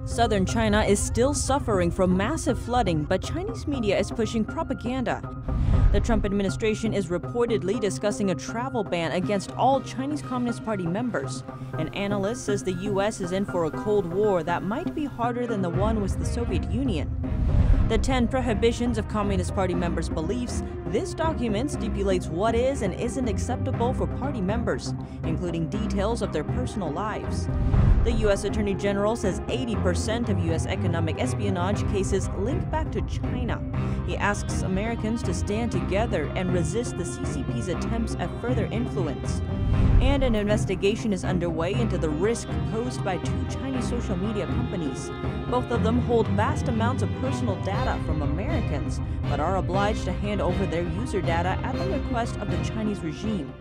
Southern China is still suffering from massive flooding, but Chinese media is pushing propaganda. The Trump administration is reportedly discussing a travel ban against all Chinese Communist Party members. An analyst says the U.S. is in for a Cold War that might be harder than the one with the Soviet Union. The 10 Prohibitions of Communist Party members' beliefs. This document stipulates what is and isn't acceptable for party members, including details of their personal lives. The U.S. Attorney General says 80% of U.S. economic espionage cases link back to China. He asks Americans to stand together and resist the CCP's attempts at further influence. And an investigation is underway into the risk posed by 2 Chinese social media companies. Both of them hold vast amounts of personal data from Americans, but are obliged to hand over their user data at the request of the Chinese regime.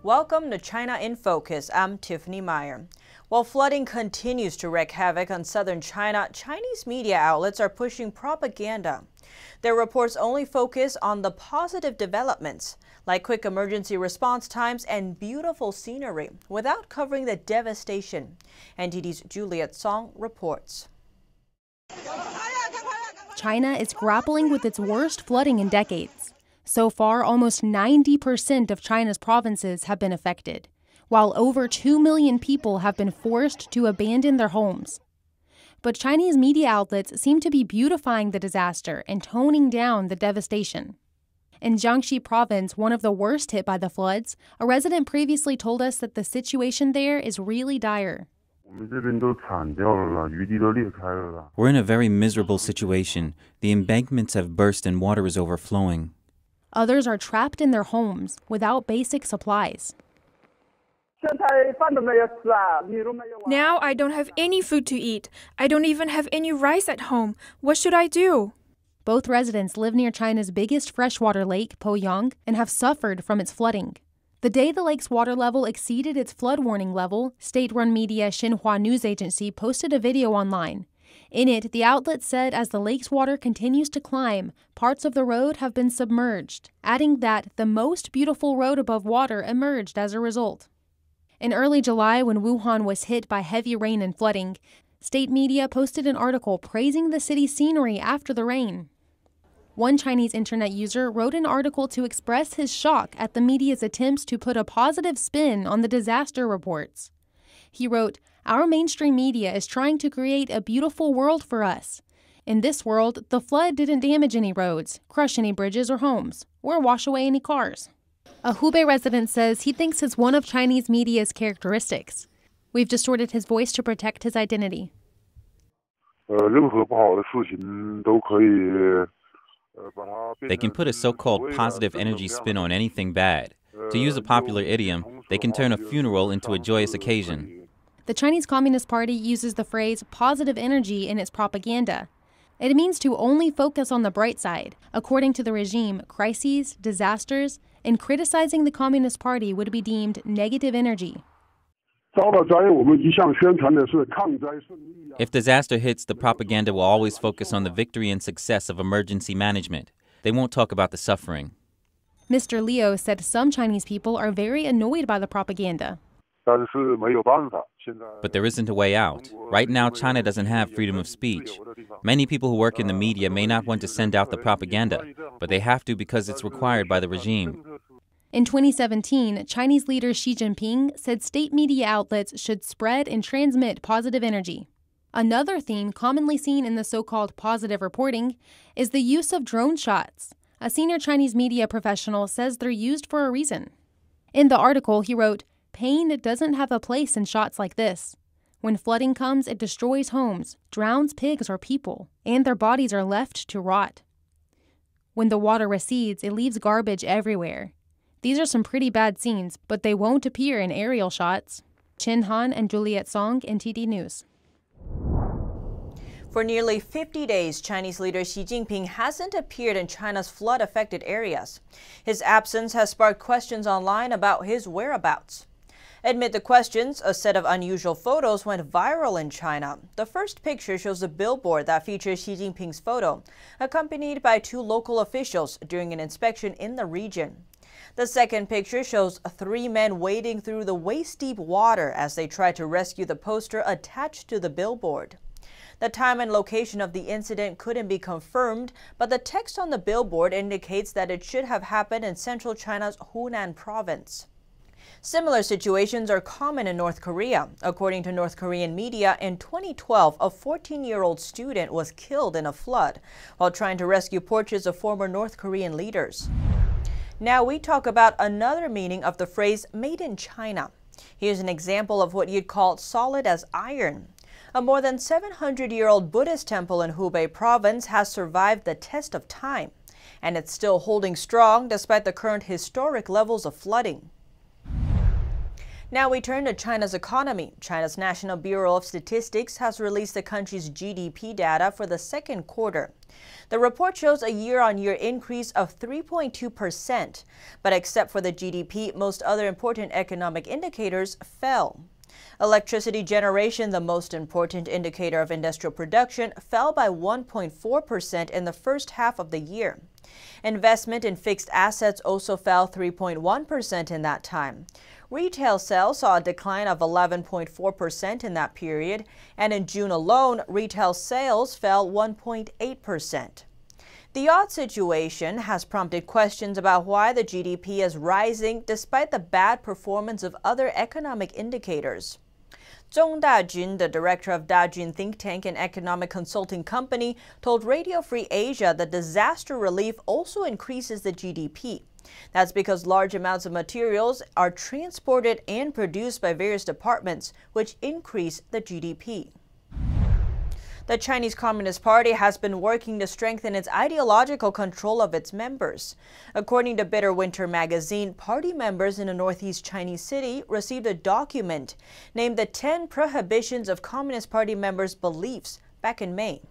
Welcome to China in Focus. I'm Tiffany Meyer. While flooding continues to wreak havoc on southern China, Chinese media outlets are pushing propaganda. Their reports only focus on the positive developments, like quick emergency response times and beautiful scenery, without covering the devastation. NTD's Juliet Song reports. China is grappling with its worst flooding in decades. So far, almost 90% of China's provinces have been affected, while over 2 million people have been forced to abandon their homes. But Chinese media outlets seem to be beautifying the disaster and toning down the devastation. In Jiangxi province, one of the worst hit by the floods, a resident previously told us that the situation there is really dire. We're in a very miserable situation. The embankments have burst and water is overflowing. Others are trapped in their homes without basic supplies. Now I don't have any food to eat. I don't even have any rice at home. What should I do? Both residents live near China's biggest freshwater lake, Poyang, and have suffered from its flooding. The day the lake's water level exceeded its flood warning level, state-run media Xinhua News Agency posted a video online. In it, the outlet said as the lake's water continues to climb, parts of the road have been submerged, adding that the most beautiful road above water emerged as a result. In early July, when Wuhan was hit by heavy rain and flooding, state media posted an article praising the city's scenery after the rain. One Chinese internet user wrote an article to express his shock at the media's attempts to put a positive spin on the disaster reports. He wrote, "Our mainstream media is trying to create a beautiful world for us. In this world, the flood didn't damage any roads, crush any bridges or homes, or wash away any cars." A Hubei resident says he thinks it's one of Chinese media's characteristics. We've distorted his voice to protect his identity. They can put a so-called positive energy spin on anything bad. To use a popular idiom, they can turn a funeral into a joyous occasion. The Chinese Communist Party uses the phrase positive energy in its propaganda. It means to only focus on the bright side. According to the regime, crises, disasters, and criticizing the Communist Party would be deemed negative energy. If disaster hits, the propaganda will always focus on the victory and success of emergency management. They won't talk about the suffering. Mr. Liu said some Chinese people are very annoyed by the propaganda. But there isn't a way out. Right now, China doesn't have freedom of speech. Many people who work in the media may not want to send out the propaganda, but they have to because it's required by the regime. In 2017, Chinese leader Xi Jinping said state media outlets should spread and transmit positive energy. Another theme commonly seen in the so-called positive reporting is the use of drone shots. A senior Chinese media professional says they're used for a reason. In the article, he wrote, "Pain doesn't have a place in shots like this. When flooding comes, it destroys homes, drowns pigs or people, and their bodies are left to rot. When the water recedes, it leaves garbage everywhere. These are some pretty bad scenes, but they won't appear in aerial shots." Chen Han and Juliet Song, NTD News. For nearly 50 days, Chinese leader Xi Jinping hasn't appeared in China's flood-affected areas. His absence has sparked questions online about his whereabouts. Amid the questions, a set of unusual photos went viral in China. The first picture shows a billboard that features Xi Jinping's photo, accompanied by 2 local officials during an inspection in the region. The second picture shows 3 men wading through the waist-deep water as they try to rescue the poster attached to the billboard. The time and location of the incident couldn't be confirmed, but the text on the billboard indicates that it should have happened in central China's Hunan province. Similar situations are common in North Korea. According to North Korean media, in 2012, a 14-year-old student was killed in a flood while trying to rescue portraits of former North Korean leaders. Now we talk about another meaning of the phrase made in China. Here's an example of what you'd call solid as iron. A more than 700-year-old Buddhist temple in Hubei province has survived the test of time, and it's still holding strong despite the current historic levels of flooding. Now we turn to China's economy. China's National Bureau of Statistics has released the country's GDP data for the second quarter. The report shows a year-on-year increase of 3.2%, but except for the GDP, most other important economic indicators fell. Electricity generation, the most important indicator of industrial production, fell by 1.4% in the first half of the year. Investment in fixed assets also fell 3.1% in that time. Retail sales saw a decline of 11.4% in that period, and in June alone, retail sales fell 1.8%. The odd situation has prompted questions about why the GDP is rising despite the bad performance of other economic indicators. Zhong Dajun, the director of Dajun think tank and economic consulting company, told Radio Free Asia that disaster relief also increases the GDP. That's because large amounts of materials are transported and produced by various departments, which increase the GDP. The Chinese Communist Party has been working to strengthen its ideological control of its members. According to Bitter Winter magazine, party members in a northeast Chinese city received a document named the 10 Prohibitions of Communist Party members' beliefs back in May.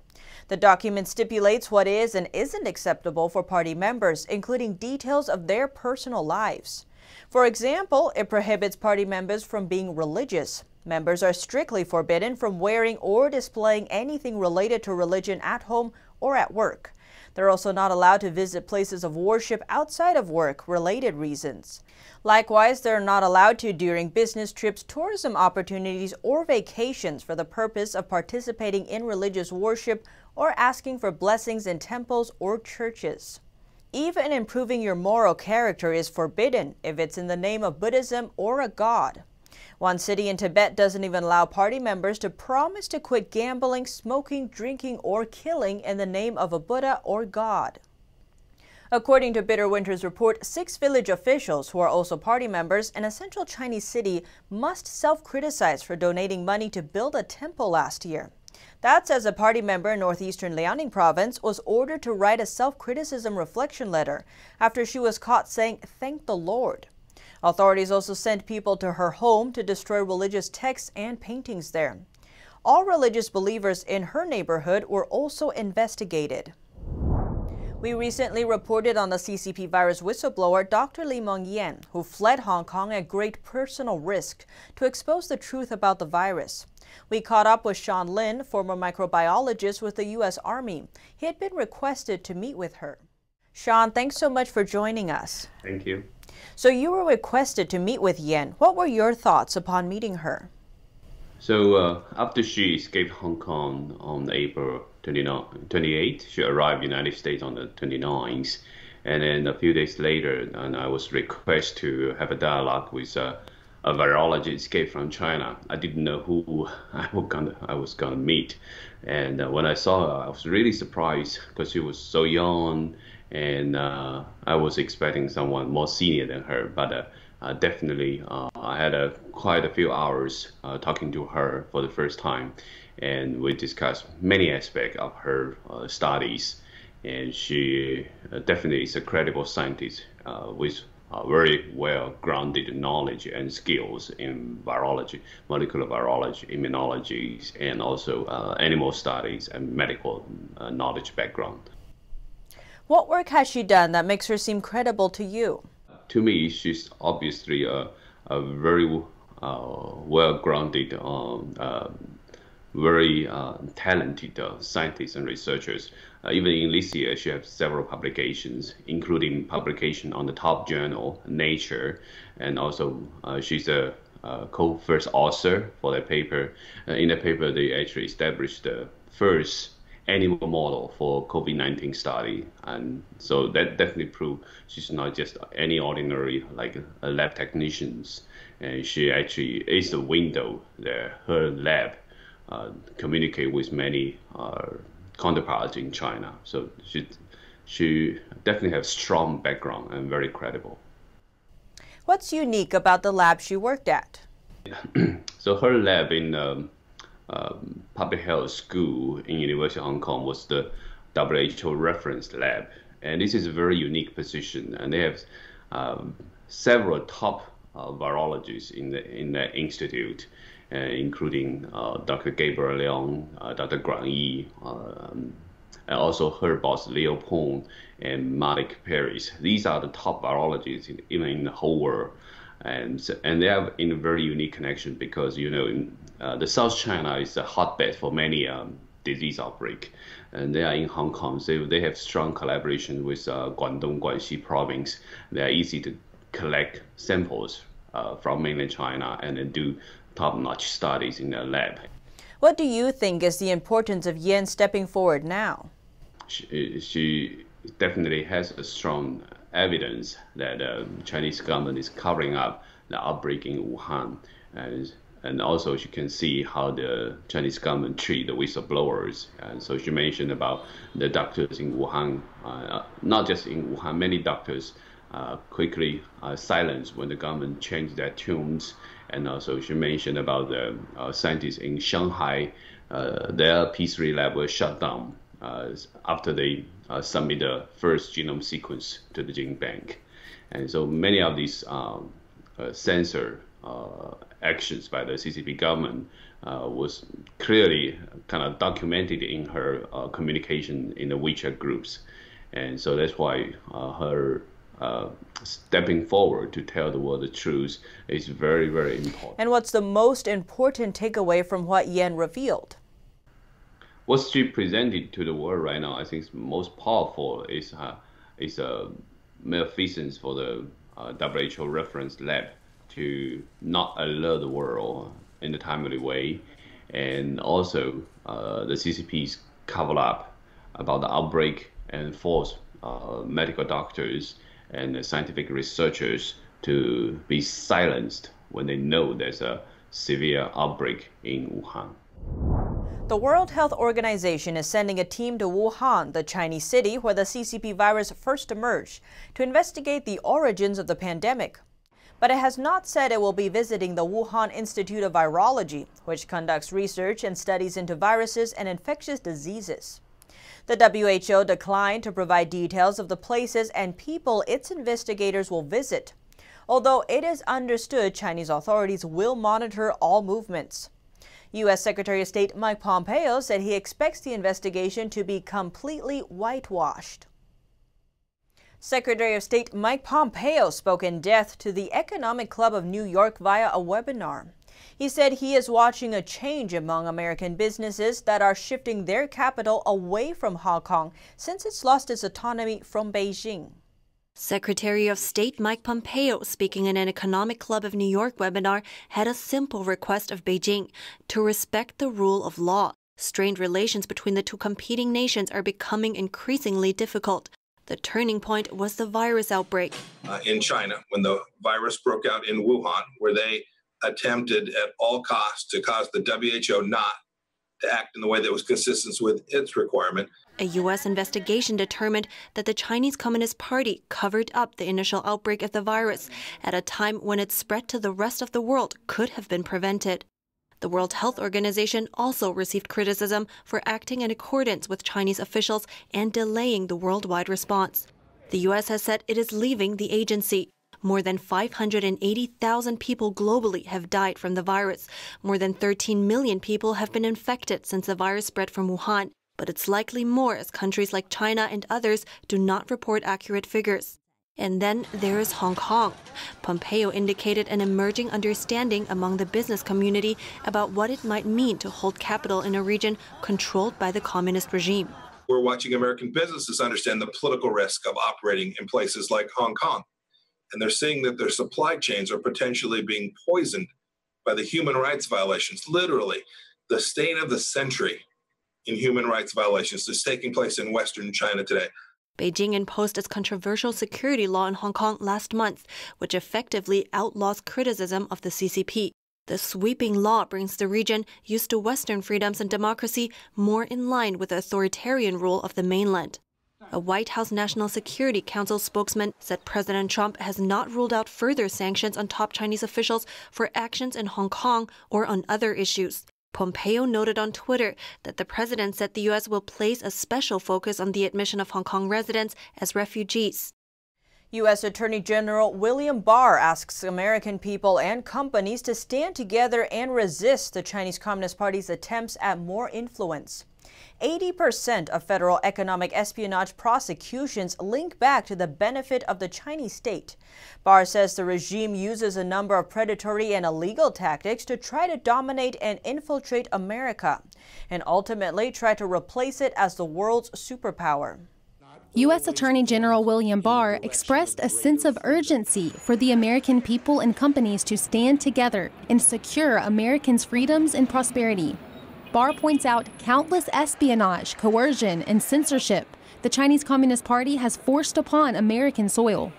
The document stipulates what is and isn't acceptable for party members, including details of their personal lives. For example, it prohibits party members from being religious. Members are strictly forbidden from wearing or displaying anything related to religion at home or at work. They're also not allowed to visit places of worship outside of work-related reasons. Likewise, they're not allowed to during business trips, tourism opportunities, or vacations for the purpose of participating in religious worship or asking for blessings in temples or churches. Even improving your moral character is forbidden if it's in the name of Buddhism or a god. One city in Tibet doesn't even allow party members to promise to quit gambling, smoking, drinking, or killing in the name of a Buddha or God. According to Bitter Winter's report, 6 village officials who are also party members in a central Chinese city must self-criticize for donating money to build a temple last year. That's as a party member in northeastern Liaoning province was ordered to write a self-criticism reflection letter after she was caught saying, "Thank the Lord." Authorities also sent people to her home to destroy religious texts and paintings there. All religious believers in her neighborhood were also investigated. We recently reported on the CCP virus whistleblower Dr. Li Mengyan, who fled Hong Kong at great personal risk to expose the truth about the virus. We caught up with Sean Lin, former microbiologist with the U.S. Army. He had been requested to meet with her. Sean, thanks so much for joining us. Thank you. So you were requested to meet with Yan. What were your thoughts upon meeting her? So after she escaped Hong Kong on April 28th, she arrived in the United States on the 29th. And then a few days later, and I was requested to have a dialogue with a virologist escaped from China. I didn't know who I was gonna meet. And when I saw her, I was really surprised because she was so young. And I was expecting someone more senior than her, but definitely I had quite a few hours talking to her for the first time, and we discussed many aspects of her studies. And she definitely is a credible scientist with very well-grounded knowledge and skills in virology, molecular virology, immunology, and also animal studies and medical knowledge background. What work has she done that makes her seem credible to you? To me, she's obviously a very well-grounded very talented scientists and researchers. Even in this year, she has several publications, including publication on the top journal, Nature, and also she's a co-first author for that paper. In the paper, they actually established the first animal model for COVID-19 study, and so that definitely proves she's not just any ordinary like a lab technicians, and she actually is the window that her lab communicate with many counterparts in China. So she definitely has strong background and very credible. What's unique about the lab she worked at? So her lab in public health school in University of Hong Kong was the WHO reference lab, and this is a very unique position. And they have several top virologists in the institute, including Dr. Gabriel Leong, Dr. Guan Yi, and also her boss Leo Peng and Malik Paris. These are the top virologists even in the whole world. And they have in a very unique connection because, you know, the South China is a hotbed for many disease outbreak, and they are in Hong Kong. So they have strong collaboration with Guangdong, Guangxi province. They are easy to collect samples from mainland China and then do top-notch studies in their lab. What do you think is the importance of Yan stepping forward now? She definitely has a strong evidence that the Chinese government is covering up the outbreak in Wuhan, and also you can see how the Chinese government treat the whistleblowers. And so she mentioned about the doctors in Wuhan, not just in Wuhan, many doctors quickly silenced when the government changed their tunes. And also she mentioned about the scientists in Shanghai, their P3 lab was shut down after they submit the first genome sequence to the gene bank. And so many of these censor actions by the CCP government was clearly kind of documented in her communication in the WeChat groups. And so that's why her stepping forward to tell the world the truth is very, very important. And what's the most important takeaway from what Yan revealed? What she presented to the world right now, I think is most powerful is malfeasance for the WHO reference lab to not alert the world in a timely way, and also the CCP's cover up about the outbreak and force medical doctors and scientific researchers to be silenced when they know there's a severe outbreak in Wuhan. The World Health Organization is sending a team to Wuhan, the Chinese city where the CCP virus first emerged, to investigate the origins of the pandemic. But it has not said it will be visiting the Wuhan Institute of Virology, which conducts research and studies into viruses and infectious diseases. The WHO declined to provide details of the places and people its investigators will visit, although it is understood Chinese authorities will monitor all movements. U.S. Secretary of State Mike Pompeo said he expects the investigation to be completely whitewashed. Secretary of State Mike Pompeo spoke in depth to the Economic Club of New York via a webinar. He said he is watching a change among American businesses that are shifting their capital away from Hong Kong since it's lost its autonomy from Beijing. Secretary of State Mike Pompeo, speaking in an Economic Club of New York webinar, had a simple request of Beijing to respect the rule of law. Strained relations between the two competing nations are becoming increasingly difficult. The turning point was the virus outbreak. In China, when the virus broke out in Wuhan, where they attempted at all costs to cause the WHO not to act in the way that was consistent with its requirement. A U.S. investigation determined that the Chinese Communist Party covered up the initial outbreak of the virus at a time when its spread to the rest of the world could have been prevented. The World Health Organization also received criticism for acting in accordance with Chinese officials and delaying the worldwide response. The U.S. has said it is leaving the agency. More than 580,000 people globally have died from the virus. More than 13 million people have been infected since the virus spread from Wuhan. But it's likely more as countries like China and others do not report accurate figures. And then there is Hong Kong. Pompeo indicated an emerging understanding among the business community about what it might mean to hold capital in a region controlled by the communist regime. We're watching American businesses understand the political risk of operating in places like Hong Kong. And they're seeing that their supply chains are potentially being poisoned by the human rights violations. Literally, the stain of the century in human rights violations is taking place in Western China today. Beijing imposed its controversial security law in Hong Kong last month, which effectively outlaws criticism of the CCP. The sweeping law brings the region, used to Western freedoms and democracy, more in line with the authoritarian rule of the mainland. A White House National Security Council spokesman said President Trump has not ruled out further sanctions on top Chinese officials for actions in Hong Kong or on other issues. Pompeo noted on Twitter that the president said the U.S. will place a special focus on the admission of Hong Kong residents as refugees. U.S. Attorney General William Barr asks American people and companies to stand together and resist the Chinese Communist Party's attempts at more influence. 80% of federal economic espionage prosecutions link back to the benefit of the Chinese state. Barr says the regime uses a number of predatory and illegal tactics to try to dominate and infiltrate America, and ultimately try to replace it as the world's superpower. U.S. Attorney General William Barr expressed a sense of urgency for the American people and companies to stand together and secure Americans' freedoms and prosperity. Barr points out countless espionage, coercion, and censorship the Chinese Communist Party has forced upon American soil.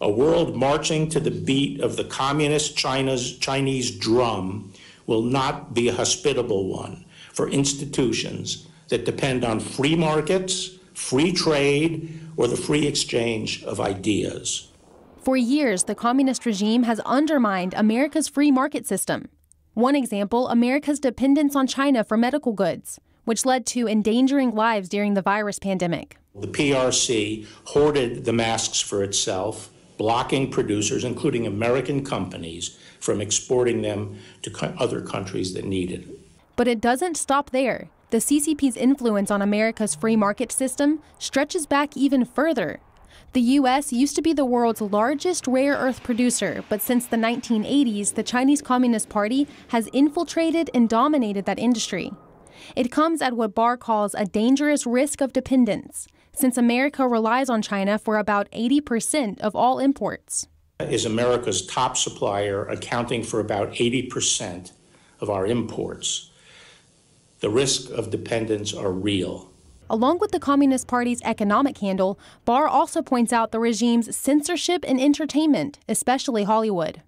A world marching to the beat of the Communist Chinese drum will not be a hospitable one for institutions that depend on free markets, free trade, or the free exchange of ideas. For years, the communist regime has undermined America's free market system. One example, America's dependence on China for medical goods, which led to endangering lives during the virus pandemic. The PRC hoarded the masks for itself, blocking producers, including American companies, from exporting them to other countries that needed it. But it doesn't stop there. The CCP's influence on America's free market system stretches back even further. The U.S. used to be the world's largest rare earth producer, but since the 1980s, the Chinese Communist Party has infiltrated and dominated that industry. It comes at what Barr calls a dangerous risk of dependence, since America relies on China for about 80% of all imports. Is America's top supplier, accounting for about 80% of our imports. The risk of dependence are real. Along with the Communist Party's economic handle, Barr also points out the regime's censorship in entertainment, especially Hollywood.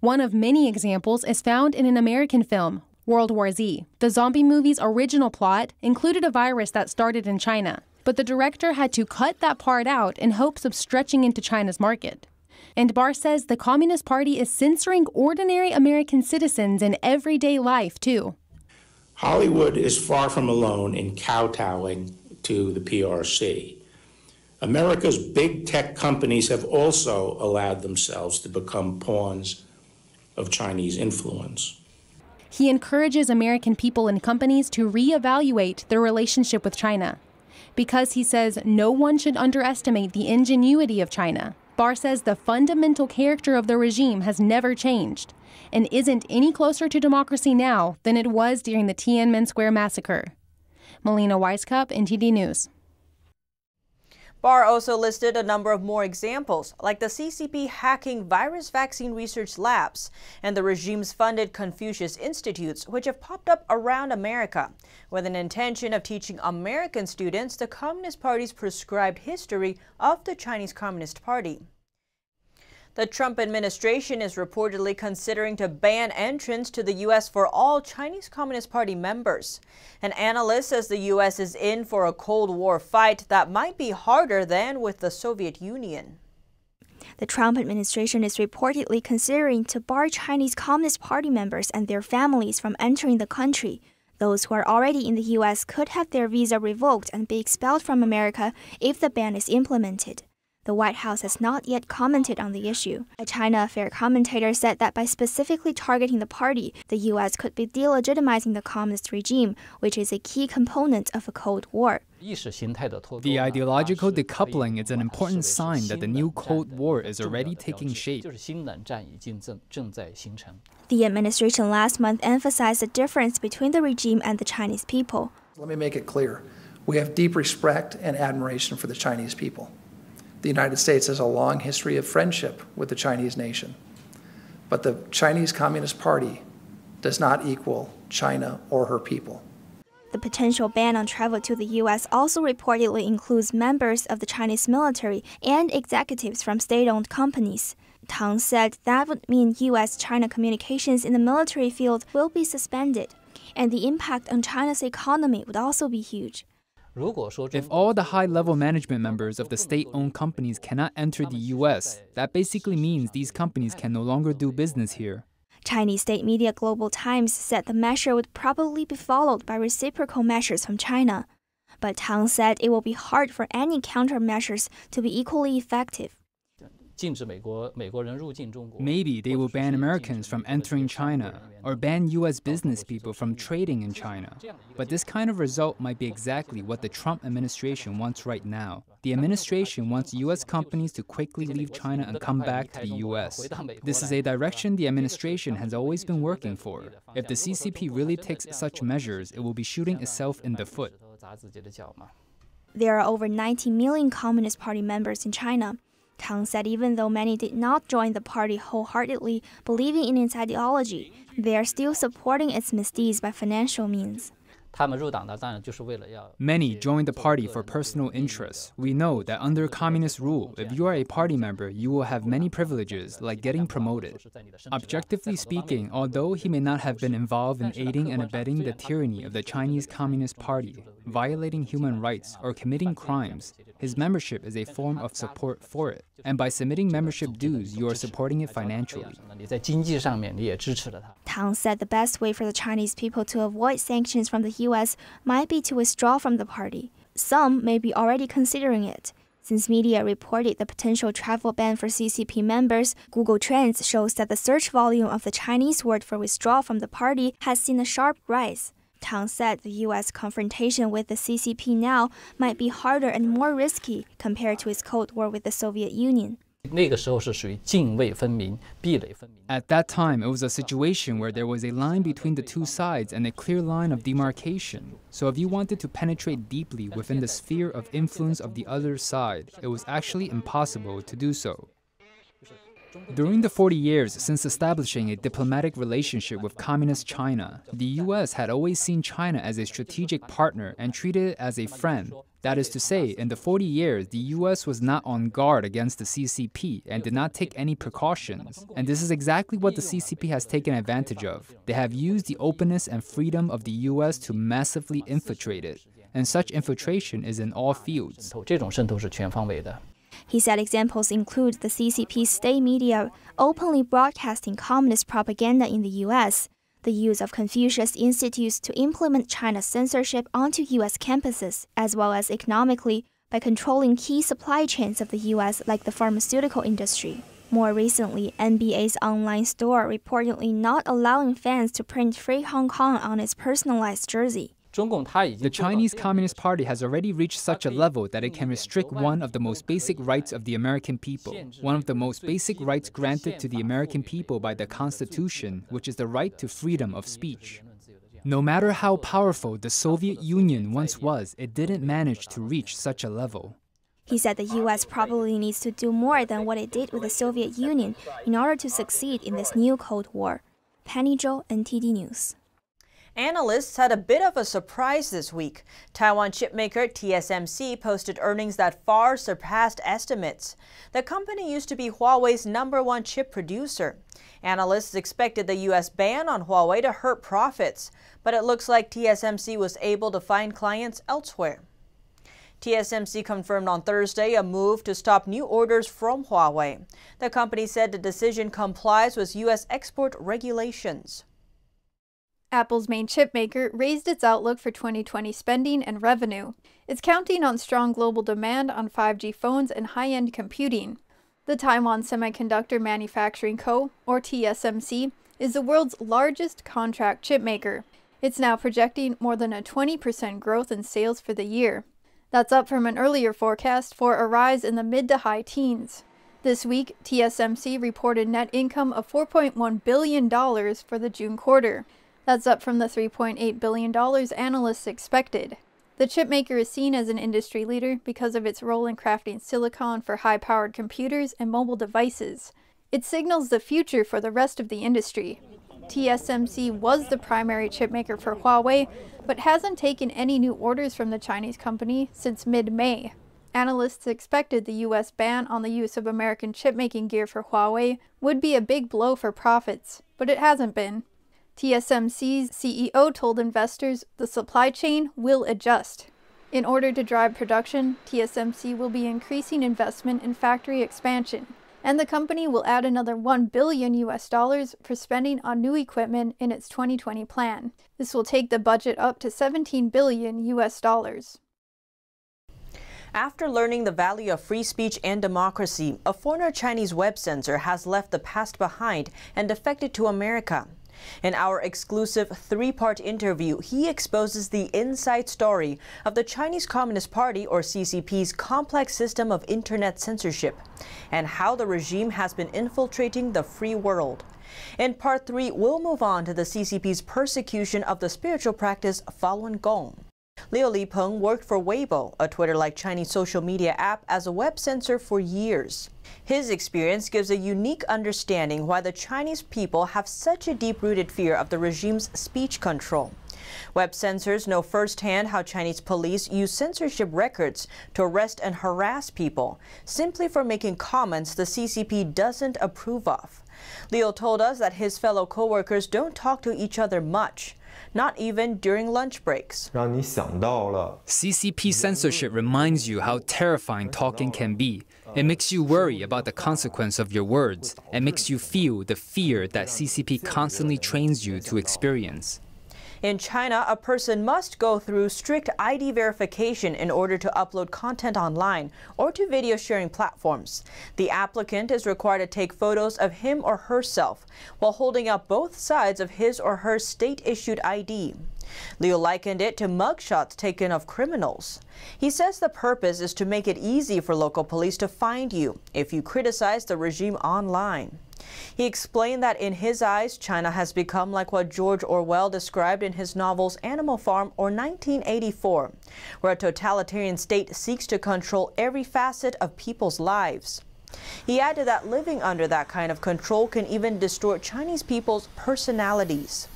One of many examples is found in an American film, World War Z. The zombie movie's original plot included a virus that started in China, but the director had to cut that part out in hopes of stretching into China's market. And Barr says the Communist Party is censoring ordinary American citizens in everyday life, too. Hollywood is far from alone in kowtowing to the PRC. America's big tech companies have also allowed themselves to become pawns of Chinese influence. He encourages American people and companies to reevaluate their relationship with China, because he says no one should underestimate the ingenuity of China. Barr says the fundamental character of the regime has never changed and isn't any closer to democracy now than it was during the Tiananmen Square massacre. Melina Weisskopf, NTD News. Barr also listed a number of more examples, like the CCP hacking virus vaccine research labs and the regime's funded Confucius Institutes, which have popped up around America, with an intention of teaching American students the Communist Party's prescribed history of the Chinese Communist Party. The Trump administration is reportedly considering to ban entrance to the U.S. for all Chinese Communist Party members. An analyst says the U.S. is in for a Cold War fight that might be harder than with the Soviet Union. The Trump administration is reportedly considering to bar Chinese Communist Party members and their families from entering the country. Those who are already in the U.S. could have their visa revoked and be expelled from America if the ban is implemented. The White House has not yet commented on the issue. A China Affair commentator said that by specifically targeting the party, the U.S. could be delegitimizing the communist regime, which is a key component of a Cold War. The ideological decoupling is an important sign that the new Cold War is already taking shape. The administration last month emphasized the difference between the regime and the Chinese people. Let me make it clear. We have deep respect and admiration for the Chinese people. The United States has a long history of friendship with the Chinese nation. But the Chinese Communist Party does not equal China or her people. The potential ban on travel to the U.S. also reportedly includes members of the Chinese military and executives from state-owned companies. Tang said that would mean U.S.-China communications in the military field will be suspended, and the impact on China's economy would also be huge. If all the high-level management members of the state-owned companies cannot enter the U.S., that basically means these companies can no longer do business here. Chinese state media Global Times said the measure would probably be followed by reciprocal measures from China. But Tang said it will be hard for any countermeasures to be equally effective. Maybe they will ban Americans from entering China or ban U.S. business people from trading in China. But this kind of result might be exactly what the Trump administration wants right now. The administration wants U.S. companies to quickly leave China and come back to the U.S. This is a direction the administration has always been working for. If the CCP really takes such measures, it will be shooting itself in the foot. There are over 90 million Communist Party members in China. Tang said even though many did not join the party wholeheartedly, believing in its ideology, they are still supporting its misdeeds by financial means. Many joined the party for personal interests. We know that under communist rule, if you are a party member, you will have many privileges, like getting promoted. Objectively speaking, although he may not have been involved in aiding and abetting the tyranny of the Chinese Communist Party, violating human rights, or committing crimes, his membership is a form of support for it. And by submitting membership dues, you are supporting it financially. Tang said the best way for the Chinese people to avoid sanctions from the U.S. might be to withdraw from the party. Some may be already considering it. Since media reported the potential travel ban for CCP members, Google Trends shows that the search volume of the Chinese word for withdraw from the party has seen a sharp rise. Tang said the U.S. confrontation with the CCP now might be harder and more risky compared to its Cold War with the Soviet Union. At that time, it was a situation where there was a line between the two sides and a clear line of demarcation. So if you wanted to penetrate deeply within the sphere of influence of the other side, it was actually impossible to do so. During the 40 years since establishing a diplomatic relationship with Communist China, the U.S. had always seen China as a strategic partner and treated it as a friend. That is to say, in the 40 years, the U.S. was not on guard against the CCP and did not take any precautions. And this is exactly what the CCP has taken advantage of. They have used the openness and freedom of the U.S. to massively infiltrate it. And such infiltration is in all fields. He said examples include the CCP's state media openly broadcasting communist propaganda in the U.S., the use of Confucius institutes to implement China's censorship onto U.S. campuses, as well as economically by controlling key supply chains of the U.S. like the pharmaceutical industry. More recently, NBA's online store reportedly not allowing fans to print Free Hong Kong on its personalized jersey. The Chinese Communist Party has already reached such a level that it can restrict one of the most basic rights of the American people, one of the most basic rights granted to the American people by the Constitution, which is the right to freedom of speech. No matter how powerful the Soviet Union once was, it didn't manage to reach such a level. He said the U.S. probably needs to do more than what it did with the Soviet Union in order to succeed in this new Cold War. Penny Zhou, NTD News. Analysts had a bit of a surprise this week. Taiwan chipmaker TSMC posted earnings that far surpassed estimates. The company used to be Huawei's #1 chip producer. Analysts expected the U.S. ban on Huawei to hurt profits, but it looks like TSMC was able to find clients elsewhere. TSMC confirmed on Thursday a move to stop new orders from Huawei. The company said the decision complies with U.S. export regulations. Apple's main chipmaker raised its outlook for 2020 spending and revenue. It's counting on strong global demand on 5G phones and high-end computing. The Taiwan Semiconductor Manufacturing Co., or TSMC, is the world's largest contract chipmaker. It's now projecting more than a 20% growth in sales for the year. That's up from an earlier forecast for a rise in the mid to high teens. This week, TSMC reported net income of $4.1 billion for the June quarter. That's up from the $3.8 billion analysts expected. The chipmaker is seen as an industry leader because of its role in crafting silicon for high-powered computers and mobile devices. It signals the future for the rest of the industry. TSMC was the primary chipmaker for Huawei, but hasn't taken any new orders from the Chinese company since mid-May. Analysts expected the U.S. ban on the use of American chipmaking gear for Huawei would be a big blow for profits, but it hasn't been. TSMC's CEO told investors the supply chain will adjust. In order to drive production, TSMC will be increasing investment in factory expansion, and the company will add another $1 billion for spending on new equipment in its 2020 plan. This will take the budget up to $17 billion. After learning the value of free speech and democracy, a former Chinese web censor has left the past behind and defected to America. In our exclusive three-part interview, he exposes the inside story of the Chinese Communist Party, or CCP's, complex system of internet censorship and how the regime has been infiltrating the free world. In part 3, we'll move on to the CCP's persecution of the spiritual practice Falun Gong. Liu Lipeng worked for Weibo, a Twitter-like Chinese social media app, as a web censor for years. His experience gives a unique understanding why the Chinese people have such a deep-rooted fear of the regime's speech control. Web censors know firsthand how Chinese police use censorship records to arrest and harass people simply for making comments the CCP doesn't approve of. Liu told us that his fellow co-workers don't talk to each other much, not even during lunch breaks. CCP censorship reminds you how terrifying talking can be. It makes you worry about the consequence of your words and makes you feel the fear that CCP constantly trains you to experience. In China, a person must go through strict ID verification in order to upload content online or to video sharing platforms. The applicant is required to take photos of him or herself while holding up both sides of his or her state-issued ID. Liu likened it to mugshots taken of criminals. He says the purpose is to make it easy for local police to find you if you criticize the regime online. He explained that in his eyes, China has become like what George Orwell described in his novels Animal Farm or 1984, where a totalitarian state seeks to control every facet of people's lives. He added that living under that kind of control can even distort Chinese people's personalities.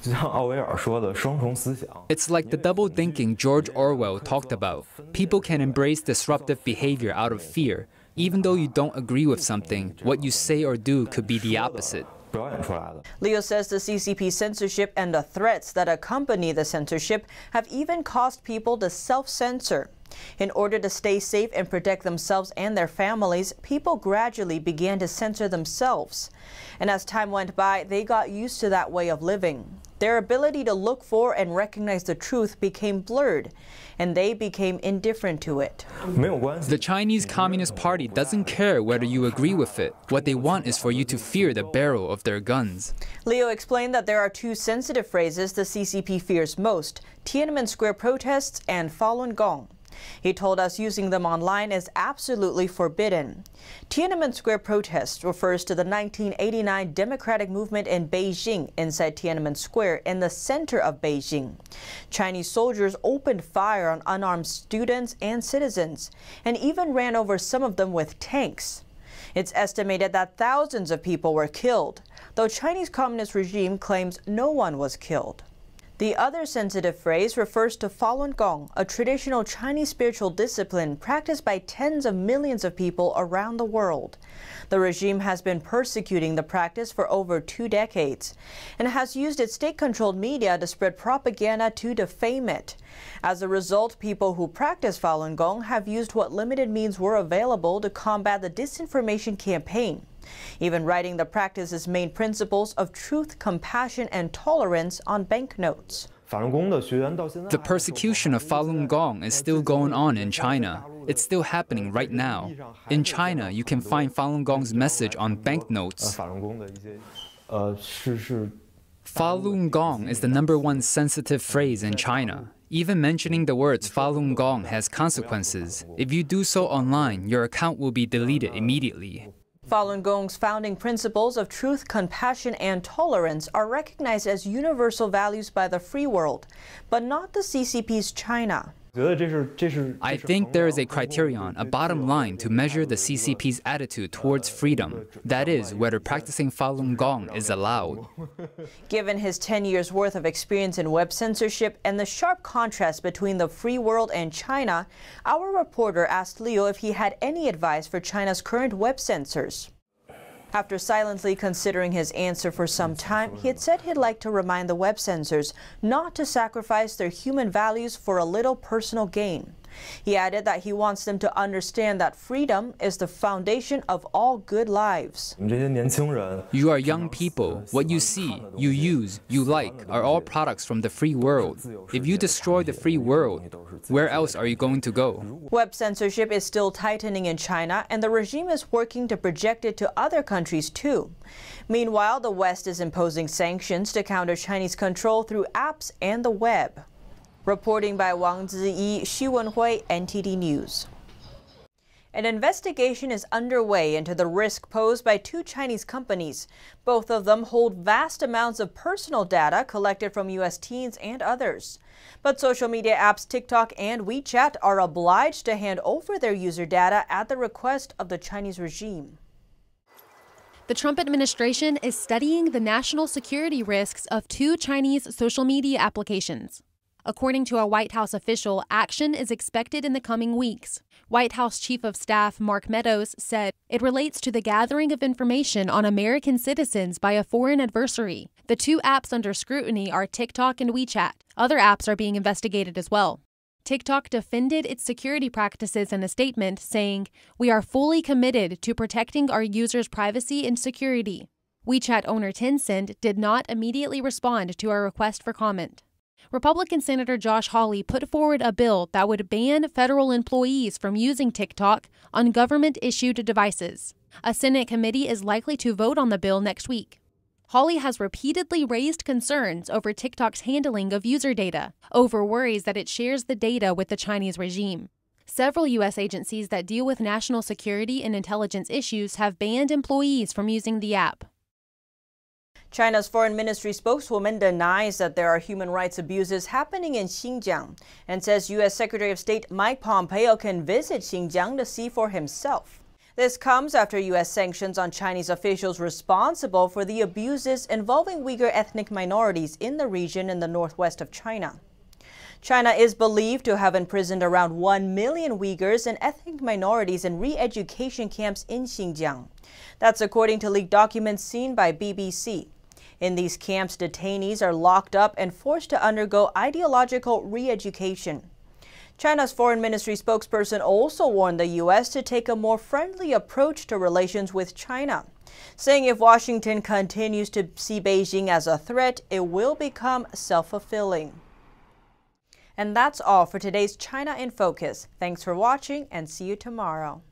It's like the double thinking George Orwell talked about. People can embrace disruptive behavior out of fear. Even though you don't agree with something, what you say or do could be the opposite. Liu says the CCP censorship and the threats that accompany the censorship have even caused people to self-censor. In order to stay safe and protect themselves and their families, people gradually began to censor themselves. And as time went by, they got used to that way of living. Their ability to look for and recognize the truth became blurred, and they became indifferent to it. The Chinese Communist Party doesn't care whether you agree with it. What they want is for you to fear the barrel of their guns. Liu explained that there are two sensitive phrases the CCP fears most: Tiananmen Square protests and Falun Gong. He told us using them online is absolutely forbidden. Tiananmen Square protests refers to the 1989 democratic movement in Beijing inside Tiananmen Square in the center of Beijing. Chinese soldiers opened fire on unarmed students and citizens and even ran over some of them with tanks. It's estimated that thousands of people were killed, though Chinese Communist regime claims no one was killed. The other sensitive phrase refers to Falun Gong, a traditional Chinese spiritual discipline practiced by tens of millions of people around the world. The regime has been persecuting the practice for over 2 decades and has used its state-controlled media to spread propaganda to defame it. As a result, people who practice Falun Gong have used what limited means were available to combat the disinformation campaign, even writing the practice's main principles of truth, compassion, and tolerance on banknotes. The persecution of Falun Gong is still going on in China. It's still happening right now. In China, you can find Falun Gong's message on banknotes. Falun Gong is the #1 sensitive phrase in China. Even mentioning the words Falun Gong has consequences. If you do so online, your account will be deleted immediately. Falun Gong's founding principles of truth, compassion, and tolerance are recognized as universal values by the free world, but not the CCP's China. I think there is a criterion, a bottom line, to measure the CCP's attitude towards freedom. That is, whether practicing Falun Gong is allowed. Given his 10 years' worth of experience in web censorship and the sharp contrast between the free world and China, our reporter asked Leo if he had any advice for China's current web censors. After silently considering his answer for some time, he had said he'd like to remind the web censors not to sacrifice their human values for a little personal gain. He added that he wants them to understand that freedom is the foundation of all good lives. You are young people. What you see, you use, you like, are all products from the free world. If you destroy the free world, where else are you going to go? Web censorship is still tightening in China, and the regime is working to project it to other countries too. Meanwhile, the West is imposing sanctions to counter Chinese control through apps and the web. Reporting by Wang Ziyi, Xu Wenhui, NTD News. An investigation is underway into the risk posed by two Chinese companies. Both of them hold vast amounts of personal data collected from U.S. teens and others. But social media apps TikTok and WeChat are obliged to hand over their user data at the request of the Chinese regime. The Trump administration is studying the national security risks of two Chinese social media applications. According to a White House official, action is expected in the coming weeks. White House Chief of Staff Mark Meadows said it relates to the gathering of information on American citizens by a foreign adversary. The two apps under scrutiny are TikTok and WeChat. Other apps are being investigated as well. TikTok defended its security practices in a statement, saying, "We are fully committed to protecting our users' privacy and security." WeChat owner Tencent did not immediately respond to our request for comment. Republican Senator Josh Hawley put forward a bill that would ban federal employees from using TikTok on government-issued devices. A Senate committee is likely to vote on the bill next week. Hawley has repeatedly raised concerns over TikTok's handling of user data, over worries that it shares the data with the Chinese regime. Several U.S. agencies that deal with national security and intelligence issues have banned employees from using the app. China's Foreign Ministry spokeswoman denies that there are human rights abuses happening in Xinjiang and says U.S. Secretary of State Mike Pompeo can visit Xinjiang to see for himself. This comes after U.S. sanctions on Chinese officials responsible for the abuses involving Uyghur ethnic minorities in the region in the northwest of China. China is believed to have imprisoned around 1 million Uyghurs and ethnic minorities in re-education camps in Xinjiang. That's according to leaked documents seen by BBC. In these camps, detainees are locked up and forced to undergo ideological re-education. China's Foreign Ministry spokesperson also warned the U.S. to take a more friendly approach to relations with China, saying if Washington continues to see Beijing as a threat, it will become self-fulfilling. And that's all for today's China in Focus. Thanks for watching and see you tomorrow.